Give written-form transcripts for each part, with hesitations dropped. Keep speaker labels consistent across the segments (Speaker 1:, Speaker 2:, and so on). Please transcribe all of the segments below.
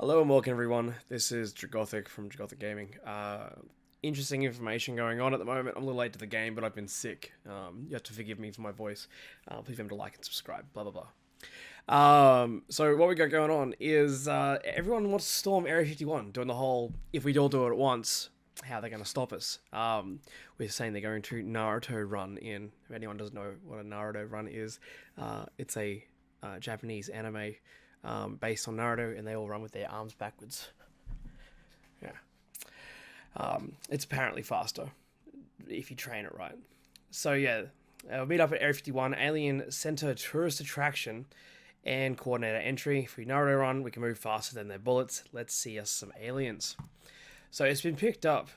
Speaker 1: Hello and welcome everyone. This is Dragothic from Dragothic Gaming. Interesting information going on at the moment. I'm a little late to the game, but I've been sick. You have to forgive me for my voice. Please remember to like and subscribe. Blah blah blah. So what we got going on is everyone wants to storm Area 51, doing the whole if we all do it at once, how are they going to stop us? We're saying they're going to Naruto run in. If anyone doesn't know what a Naruto run is, it's a Japanese anime based on Naruto, and they all run with their arms backwards. Yeah. It's apparently faster if you train it right. So yeah, we'll meet up at Area 51, Alien Center tourist attraction, and coordinate our entry. If we Naruto run, we can move faster than their bullets. Let's see us some aliens. So it's been picked up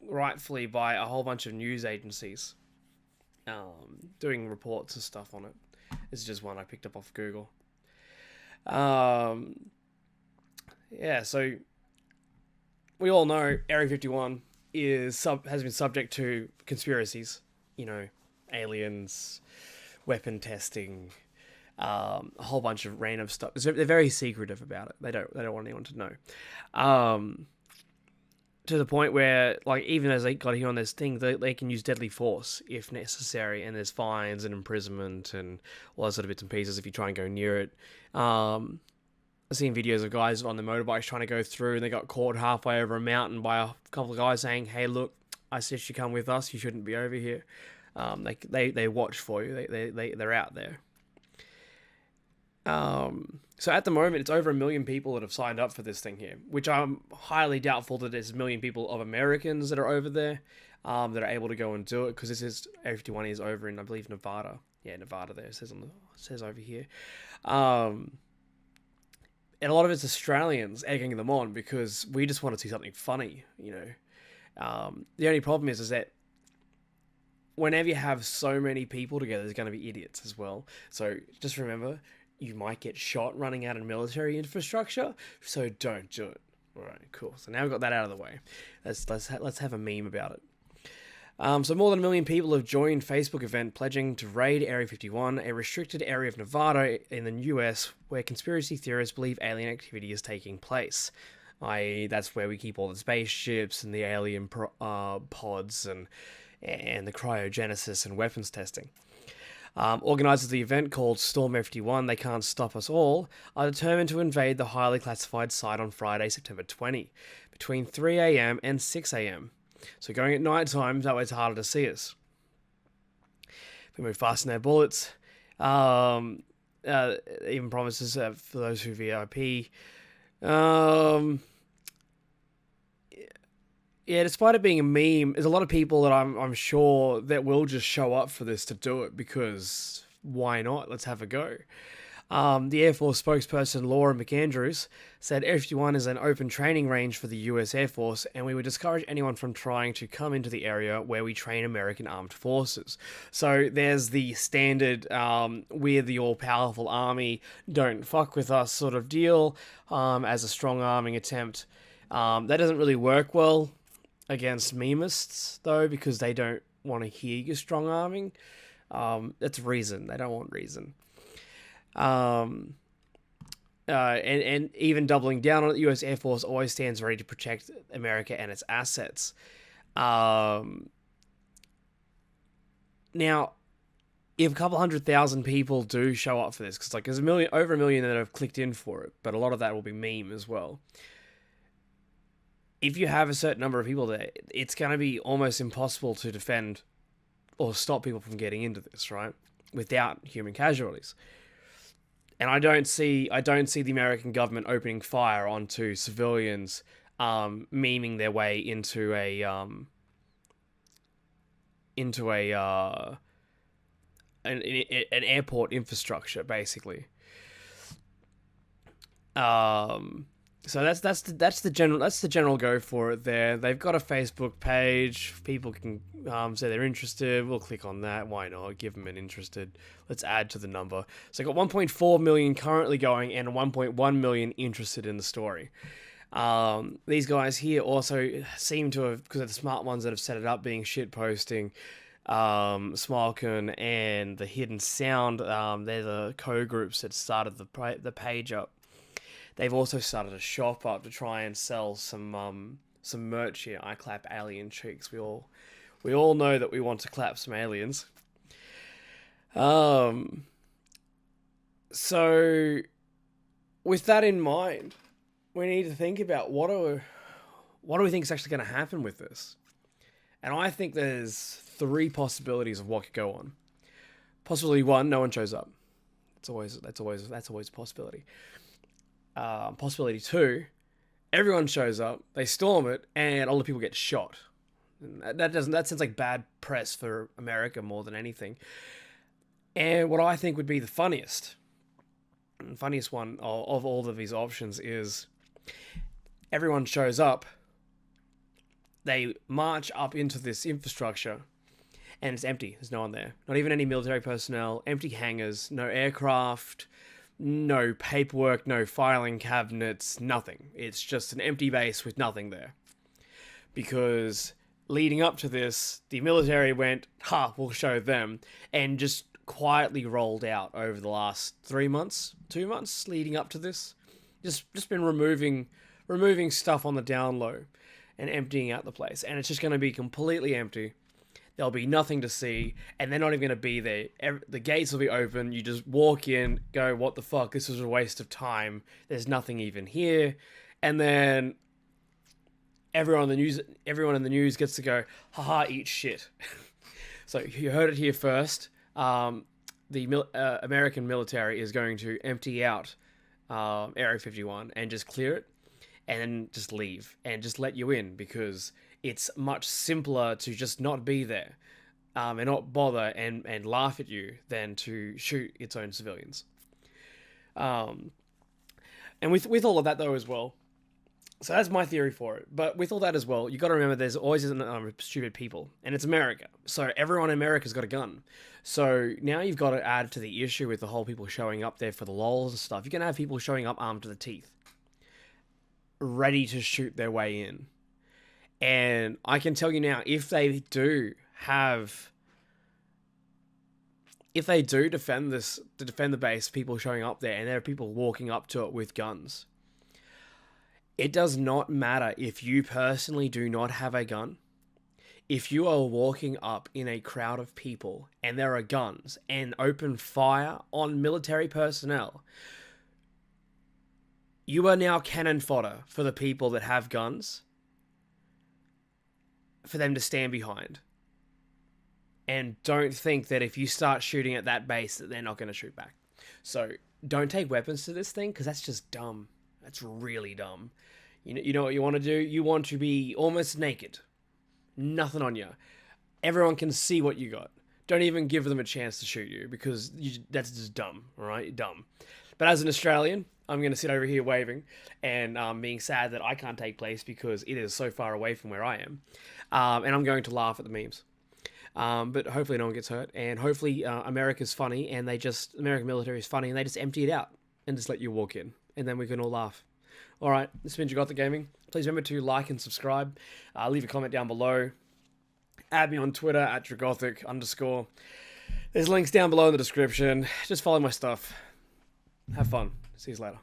Speaker 1: rightfully by a whole bunch of news agencies doing reports and stuff on it. This is just one I picked up off Google. Yeah, so we all know Area 51 has been subject to conspiracies. You know, aliens, weapon testing, a whole bunch of random stuff. They're very secretive about it. They don't want anyone to know. To the point where, like, even as they got here on this thing, they can use deadly force if necessary, and there's fines and imprisonment and all those sort of bits and pieces if you try and go near it. I've seen videos of guys on the motorbikes trying to go through, and they got caught halfway over a mountain by a couple of guys saying, "Hey, look, I suggest you come with us. You shouldn't be over here." They watch for you. They're out there. So at the moment, it's over 1 million people that have signed up for this thing here, which I'm highly doubtful that there's 1 million people of Americans that are over there, that are able to go and do it, because this is Area 51 is over in, I believe, Nevada. Yeah, Nevada. There it says over here, and a lot of it's Australians egging them on because we just want to see something funny, you know. The only problem is that whenever you have so many people together, there's going to be idiots as well. So just remember, you might get shot running out of military infrastructure, so don't do it. All right, cool. So now we've got that out of the way. Let's have a meme about it. So more than 1 million people have joined Facebook event pledging to raid Area 51, a restricted area of Nevada in the US where conspiracy theorists believe alien activity is taking place. That's where we keep all the spaceships and the alien pods and the cryogenesis and weapons testing. Organisers of the event, called Storm F51, They Can't Stop Us All, are determined to invade the highly classified site on Friday, September 20, between 3 a.m. and 6 a.m. So going at night time, that way it's harder to see us. If we move faster than our bullets, even promises for those who VIP. Yeah, despite it being a meme, there's a lot of people that I'm sure that will just show up for this to do it, because why not? Let's have a go. The Air Force spokesperson Laura McAndrews said Area 51 is an open training range for the US Air Force, and we would discourage anyone from trying to come into the area where we train American armed forces. So there's the standard, we're the all-powerful army, don't fuck with us sort of deal, as a strong arming attempt. That doesn't really work well against memeists, though, because they don't want to hear your strong arming. That's reason. They don't want reason. And even doubling down on it, the US Air Force always stands ready to protect America and its assets. Now, if a couple 100,000 people do show up for this, because there's over 1 million that have clicked in for it, but a lot of that will be meme as well. If you have a certain number of people there, it's going to be almost impossible to defend or stop people from getting into this, right? Without human casualties. And I don't see the American government opening fire onto civilians, memeing their way into an airport infrastructure, basically. So that's the general go for it there. They've got a Facebook page. People can say they're interested. We'll click on that. Why not? Give them an interested. Let's add to the number. So got 1.4 million currently going and 1.1 million interested in the story. These guys here also seem to have, because of the smart ones that have set it up, being shitposting. Smalkin and the Hidden Sound. They're the co-groups that started the page up. They've also started a shop up to try and sell some merch here. I clap alien cheeks. We all know that we want to clap some aliens. So with that in mind, we need to think about what do we think is actually going to happen with this. And I think there's 3 possibilities of what could go on. Possibility 1, no one shows up. That's always a possibility. Possibility 2, everyone shows up, they storm it, and all the people get shot. That sounds like bad press for America more than anything. And what I think would be the funniest one of all of these options is everyone shows up, they march up into this infrastructure, and it's empty. There's no one there. Not even any military personnel, empty hangars, no aircraft, no paperwork, no filing cabinets, nothing. It's just an empty base with nothing there. Because leading up to this, the military went, we'll show them, and just quietly rolled out over the last 2 months leading up to this. Just been removing stuff on the down low and emptying out the place. And it's just going to be completely empty. There'll be nothing to see, and they're not even going to be there. The gates will be open. You just walk in, go, what the fuck? This was a waste of time. There's nothing even here. And then everyone in the news gets to go, haha, eat shit. So you heard it here first. The American military is going to empty out Area 51 and just clear it, and then just leave and just let you in, because it's much simpler to just not be there and not bother and laugh at you than to shoot its own civilians. And with all of that, though, as well, so that's my theory for it. But with all that as well, you got to remember there's always stupid people, and it's America. So everyone in America's got a gun. So now you've got to add to the issue with the whole people showing up there for the lols and stuff. You're going to have people showing up armed to the teeth, ready to shoot their way in. And I can tell you now, if they do defend the base, people showing up there, and there are people walking up to it with guns, it does not matter if you personally do not have a gun. If you are walking up in a crowd of people and there are guns and open fire on military personnel, you are now cannon fodder for the people that have guns, for them to stand behind. And don't think that if you start shooting at that base that they're not going to shoot back. So don't take weapons to this thing, because that's just dumb. That's really dumb. You know what you want to do? You want to be almost naked. Nothing on you. Everyone can see what you got. Don't even give them a chance to shoot you, because that's just dumb, all right? Dumb. But as an Australian, I'm going to sit over here waving and being sad that I can't take place because it is so far away from where I am. And I'm going to laugh at the memes. But hopefully no one gets hurt. And hopefully America's funny, and American military is funny, and they just empty it out and just let you walk in. And then we can all laugh. All right, this has been Dragothic Gaming. Please remember to like and subscribe. Leave a comment down below. Add me on Twitter at Dragothic_. There's links down below in the description. Just follow my stuff. Have fun. See you later.